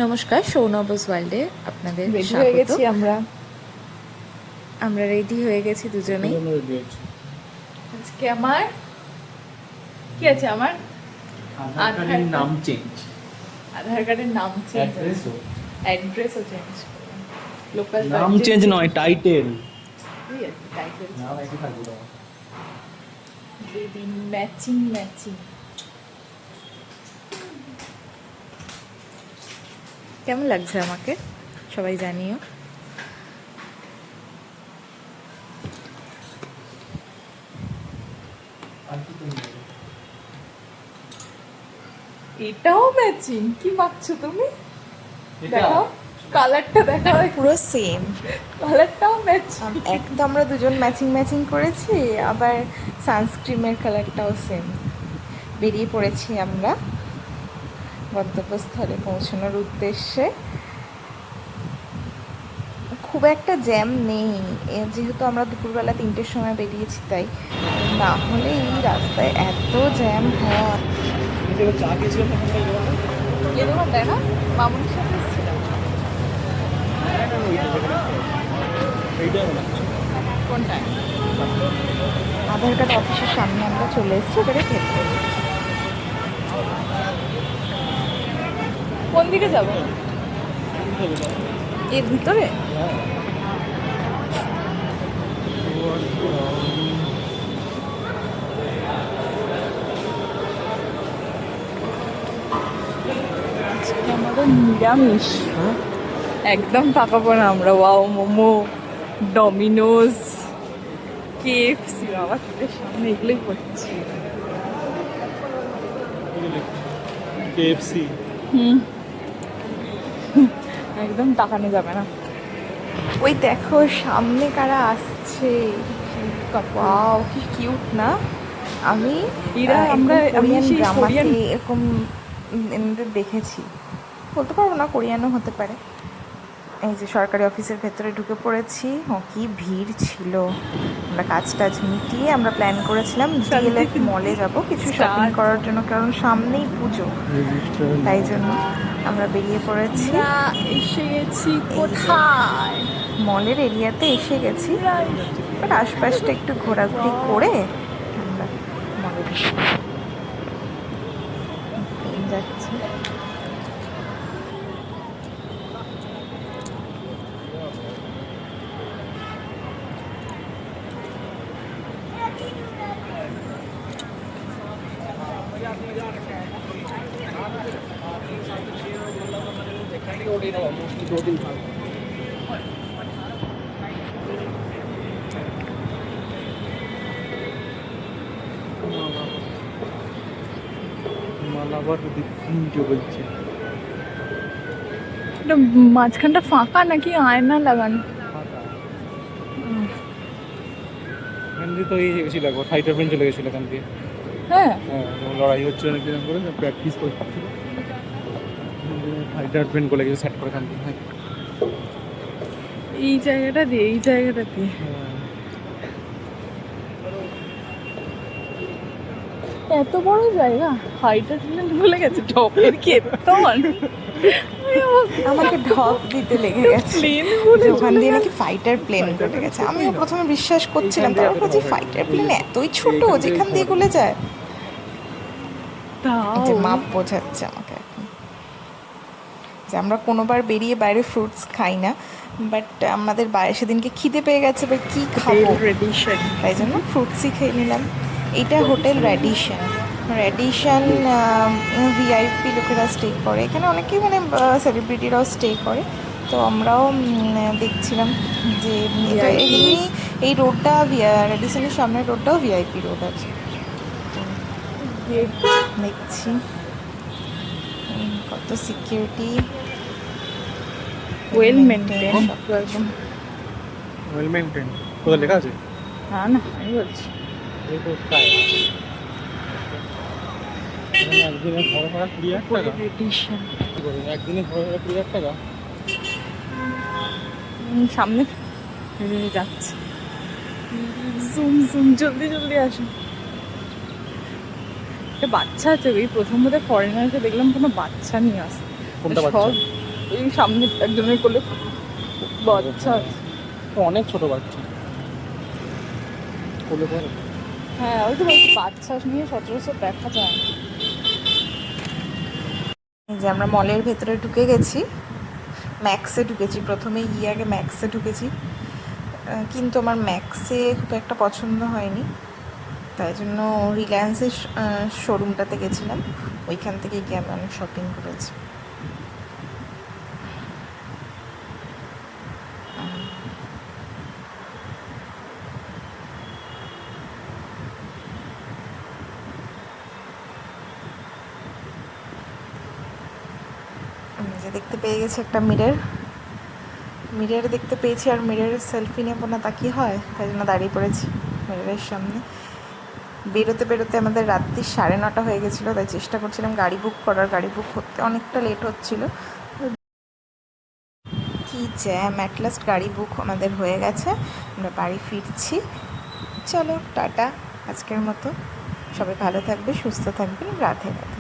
নমস্কার, সৌনবস ওয়ার্ল্ডে আপনাদের রেডি হয়ে স্বাগত। গেছি আমরা রেডি হয়ে গেছি দুজনেই। আজকে আমার কি আছে, আমার আধার কার্ডের নাম চেঞ্জ, আধার কার্ডের নাম চেঞ্জ, অ্যাড্রেসও চেঞ্জ, লোকাল নাম চেঞ্জ নয়, টাইটেল টাইটেল নাম একই থাকবে তো। Matching matching. কেমন লাগছে আমাকে সবাই জানিও। এটাও ম্যাচিং, কি মাখছো তুমি? দেখাও কালারটা, দেখাও পুরো সেম, কালারটাও ম্যাচিং। এক তো আমরা দুজন ম্যাচিং ম্যাচিং করেছি, আবার সানস্ক্রিমের কালারটাও সেম। বেরিয়ে পড়েছি আমরা গন্তব্যস্থলে পৌঁছানোর উদ্দেশ্যে। খুব একটা জ্যাম নেই, যেহেতু আমরা দুপুরবেলা 3টের সময় বেরিয়েছি, তাই না হলে এই রাস্তায় এত জ্যাম হয়। চা খেয়েছিলাম এ দোকানটায় না, মামুনির সাথে এসেছিলাম। কোনটায়? আধার কার্ড অফিসের সামনে আমরা চলে এসেছি, এবারে খেতে। কোন দিকে যাবো? এর ভিতরে আজকে আমাদের নিরামিষ, একদম তাকাবো না আমরা। ওয়াও, মোমো, ডমিনোজ, কেএফসি, বাবা তোদের সামনে এগুলোই করছি। কেএফসি একদম তাকানো যাবে না। ওই দেখো সামনে কারা আসছে, ওয়াও কি কিউট না। আমি এরা আমি সেই ড্রামাতে কোরিয়ান এরকম এনাদের দেখেছি, বলতে পারবো না, কোরিয়ানও হতে পারে। এই যে সরকারি অফিসের ভেতরে ঢুকে পড়েছি। কি ভিড় ছিল। আমরা কাজ টাজ মিটিয়ে আমরা প্ল্যান করেছিলাম ডিএলএফ মলে যাব কিছু শপিং করার জন্য, কারণ সামনেই পুজো, তাই জন্য আমরা বেরিয়ে পড়েছি। এসে গেছি কোথায়? মলের এরিয়াতে এসে গেছি, বাট আশপাশটা একটু ঘোরাঘুরি করে আমরা মলে যাচ্ছি। মালাবার তিনটে বলছে। এটা মাঝখানটা ফাঁকা নাকি আয়না লাগানো? এখান দিয়ে তো এই গেছিল, ফাইটার প্লেন চলে গেছিল এখান দিয়ে। হ্যাঁ, যখন লড়াই হচ্ছিল নাকি এরকম করে প্র্যাকটিস করছিল, ফাইটার প্লেন চলে গেছে সেট করে এখান দিয়ে। এই জায়গাটা দিয়ে, এই জায়গাটা দিয়ে এত বড় জায়গা। ফাইটার প্লেন ভুলে গেছে, টপের কেতন। আমাকে ঢপ দিতে লেগে গেছে প্লেন যে ওখান দিয়ে নাকি ফাইটার প্লেন চলে গেছে। আমিও প্রথমে বিশ্বাস করছিলাম, তারপর যে ফাইটার প্লেন এতই ছোট যেখান দিয়ে গলে যায়। এই যে মাপ বোঝাচ্ছে আমাকে এখন যে আমরা কোনোবার বেরিয়ে বাইরে ফ্রুটস খাই না, বাট আমাদের সেদিনকে খিদে পেয়ে গেছে, এবার কী খাবো, রেডিশন। তাই জন্য ফ্রুটসই খেয়ে নিলাম। এইটা হোটেল র্যাডিশন। র্যাডিশন ভিআইপি লোকেরা স্টে করে এখানে, অনেকেই মানে সেলিব্রিটিরাও স্টে করে। তো আমরাও দেখছিলাম যে এটা এমনি এই রোডটা র্যাডিসনের সামনের রোডটাও ভিআইপি রোড আছে। দেখছি কত সিকিউরিটি, ওয়েল মেনটেন। একদম। ওয়েল মেইনটেইন কোথায় লেখা আছে? না না, আমি বলছি একদিনের ঘরে ভাড়া 20,000 টাকা। রেডিশন। একদিনের ঘরে ভাড়া 20,000 টাকা। সামনে যাচ্ছে, জুম জুম, জলদি জলদি আসে। একটা বাচ্চা আছে, এই প্রথম বোধহয় ফরেনারকে দেখলাম কোনো বাচ্চা নিয়ে আসছে। কোনটা বাচ্চা? সব এই সামনে একজনের কোলে বাচ্চা আছে। তো অনেক ছোট বাচ্চা কোলে করে। হ্যাঁ ওই তো বলছি, বাচ্চা নিয়ে সচরাচর দেখা যায় না। এই যে আমরা মলের ভেতরে ঢুকে গেছি, ম্যাক্সে ঢুকেছি, প্রথমে গিয়ে আগে ম্যাক্সে ঢুকেছি, কিন্তু আমার ম্যাক্সে খুব একটা পছন্দ হয়নি, তাই জন্য রিলায়েন্সের শোরুমটাতে গেছিলাম, ওইখান থেকে গিয়ে আমি অনেক শপিং করেছি। যে দেখতে পেয়ে গেছি একটা মিরর দেখতে পেয়েছি, আর মিররের সেলফি নেবো না তা কি হয়, তাই জন্য দাঁড়িয়ে পড়েছি মিররের সামনে। বেরোতে বেরোতে আমাদের রাত্রি 9:30 হয়ে গেছিলো, তাই চেষ্টা করছিলাম গাড়ি বুক করার, গাড়ি বুক করতে অনেকটা লেট হচ্ছিল। কি জ্যাম, অ্যাট লাস্ট গাড়ি বুক আমাদের হয়ে গেছে, আমরা বাড়ি ফিরছি। চলো টাটা আজকের মতো, সবাই ভালো থাকবে, সুস্থ থাকবেন, রাধে রাধে।